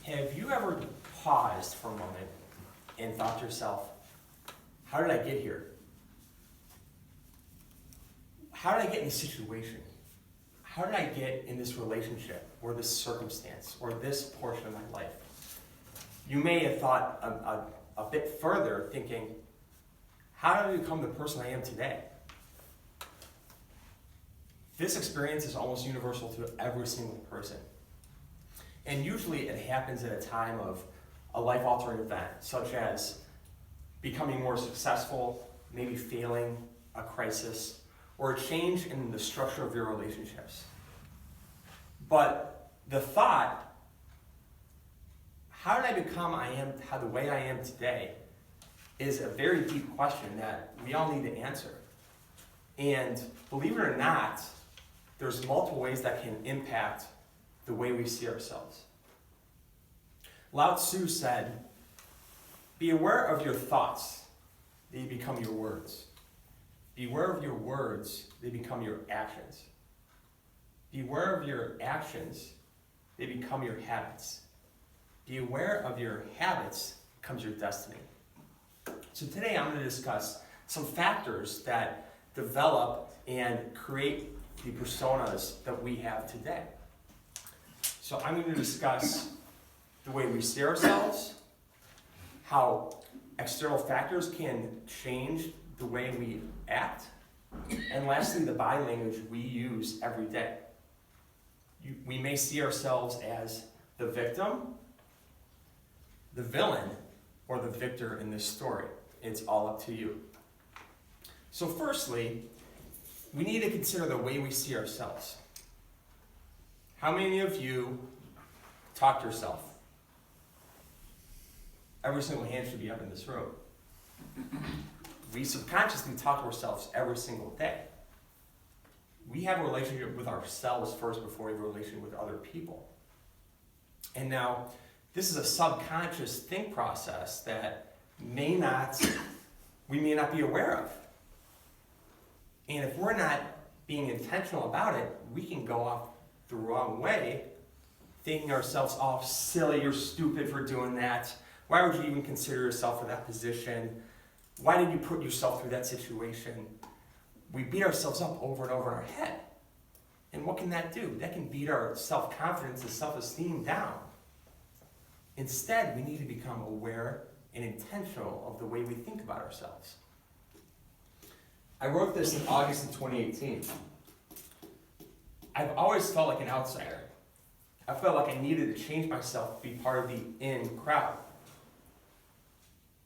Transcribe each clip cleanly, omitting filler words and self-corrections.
Have you ever paused for a moment and thought to yourself, how did I get here? How did I get in this situation? How did I get in this relationship or this circumstance or this portion of my life? You may have thought a bit further, thinking, how did I become the person I am today? This experience is almost universal to every single person. And usually it happens at a time of a life-altering event, such as becoming more successful, maybe failing, a crisis, or a change in the structure of your relationships. But the thought, how did I become the way I am today, is a very deep question that we all need to answer. And believe it or not, there's multiple ways that can impact the way we see ourselves. Lao Tzu said, "Be aware of your thoughts, they become your words. Beware of your words, they become your actions. Beware of your actions, they become your habits. Be aware of your habits becomes your destiny." So today I'm going to discuss some factors that develop and create the personas that we have today. So I'm going to discuss the way we see ourselves, how external factors can change the way we act, and lastly, the body language we use every day. We may see ourselves as the victim, the villain, or the victor in this story. It's all up to you. So firstly, we need to consider the way we see ourselves. How many of you talk to yourself? Every single hand should be up in this room. We subconsciously talk to ourselves every single day. We have a relationship with ourselves first before we have a relationship with other people. And now, this is a subconscious think process that we may not be aware of. And if we're not being intentional about it, we can go off the wrong way, thinking ourselves, "Oh, silly, you're stupid for doing that. Why would you even consider yourself for that position? Why did you put yourself through that situation?" We beat ourselves up over and over in our head. And what can that do? That can beat our self-confidence and self-esteem down. Instead, we need to become aware and intentional of the way we think about ourselves. I wrote this in August of 2018. I've always felt like an outsider. I felt like I needed to change myself to be part of the in crowd.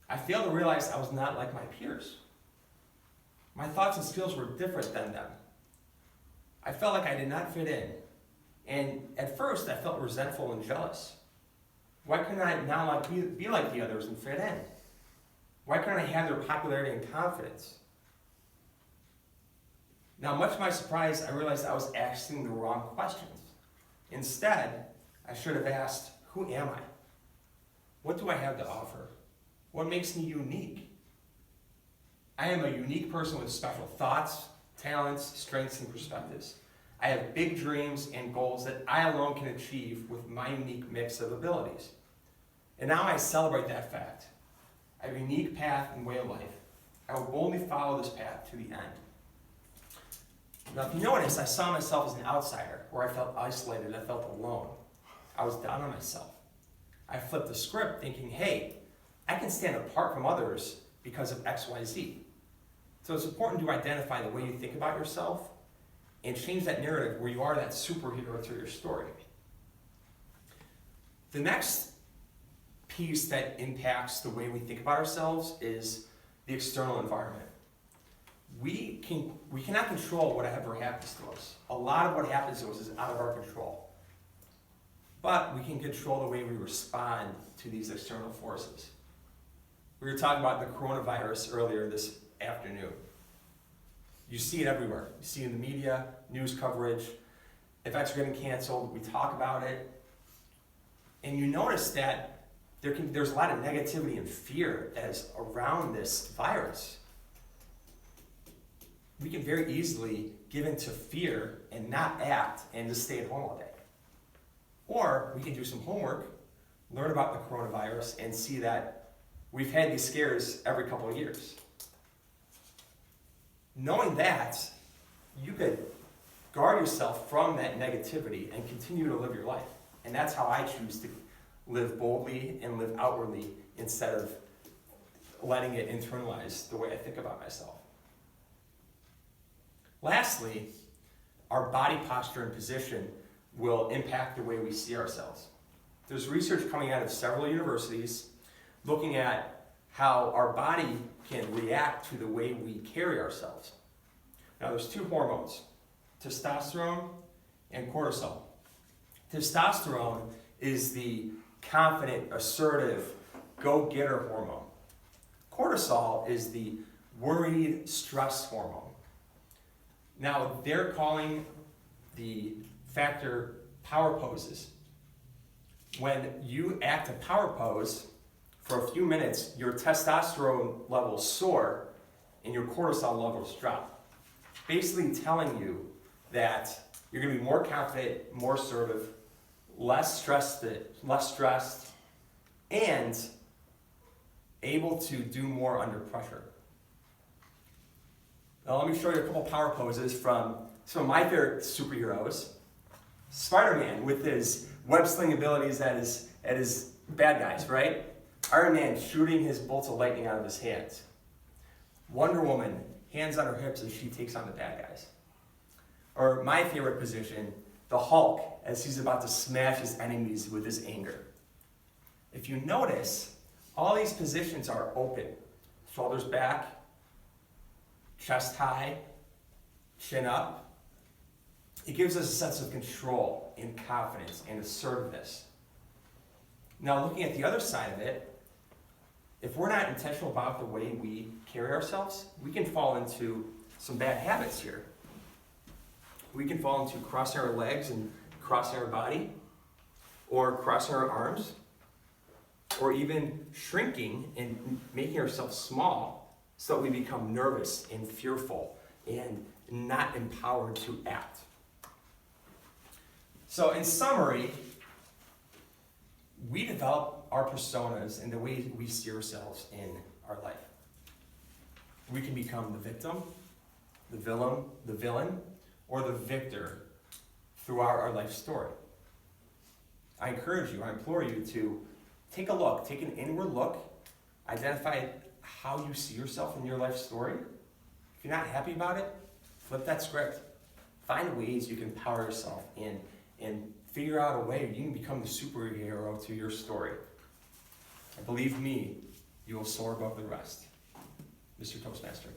I failed to realize I was not like my peers. My thoughts and skills were different than them. I felt like I did not fit in. And at first, I felt resentful and jealous. Why couldn't I not be like the others and fit in? Why couldn't I have their popularity and confidence? Now, much to my surprise, I realized I was asking the wrong questions. Instead, I should have asked, who am I? What do I have to offer? What makes me unique? I am a unique person with special thoughts, talents, strengths, and perspectives. I have big dreams and goals that I alone can achieve with my unique mix of abilities. And now I celebrate that fact. I have a unique path and way of life. I will boldly follow this path to the end. Now, if you notice, I saw myself as an outsider, where I felt isolated, I felt alone. I was down on myself. I flipped the script thinking, hey, I can stand apart from others because of X, Y, Z. So it's important to identify the way you think about yourself and change that narrative where you are that superhero to your story. The next piece that impacts the way we think about ourselves is the external environment. We cannot control whatever happens to us. A lot of what happens to us is out of our control. But we can control the way we respond to these external forces. We were talking about the coronavirus earlier this afternoon. You see it everywhere. You see it in the media, news coverage. Events are getting canceled. We talk about it. And you notice that there's a lot of negativity and fear that is around this virus. We can very easily give into fear and not act and just stay at home all day. Or we can do some homework, learn about the coronavirus and see that we've had these scares every couple of years. Knowing that, you could guard yourself from that negativity and continue to live your life. And that's how I choose to live boldly and live outwardly instead of letting it internalize the way I think about myself. Lastly, our body posture and position will impact the way we see ourselves. There's research coming out of several universities looking at how our body can react to the way we carry ourselves. Now, there's two hormones, testosterone and cortisol. Testosterone is the confident, assertive, go-getter hormone. Cortisol is the worried, stress hormone. Now, they're calling the factor power poses. When you act a power pose for a few minutes, your testosterone levels soar and your cortisol levels drop. Basically telling you that you're going to be more confident, more assertive, less stressed, and able to do more under pressure. Now let me show you a couple power poses from some of my favorite superheroes. Spider-Man with his web sling abilities at his bad guys, right? Iron Man shooting his bolts of lightning out of his hands. Wonder Woman, hands on her hips as she takes on the bad guys. Or my favorite position, the Hulk, as he's about to smash his enemies with his anger. If you notice, all these positions are open. Shoulders back, chest high, chin up. It gives us a sense of control and confidence and assertiveness. Now, looking at the other side of it, if we're not intentional about the way we carry ourselves, we can fall into some bad habits here. We can fall into crossing our legs and crossing our body, or crossing our arms, or even shrinking and making ourselves small so that we become nervous and fearful and not empowered to act. So in summary, we develop our personas and the way we see ourselves in our life. We can become the victim, the villain, or the victor throughout our life story. I encourage you, I implore you to take a look, take an inward look, identify how you see yourself in your life story. If you're not happy about it, flip that script. Find ways you can empower yourself and figure out a way you can become the superhero to your story. And believe me, you will soar above the rest. Mr. Toastmaster.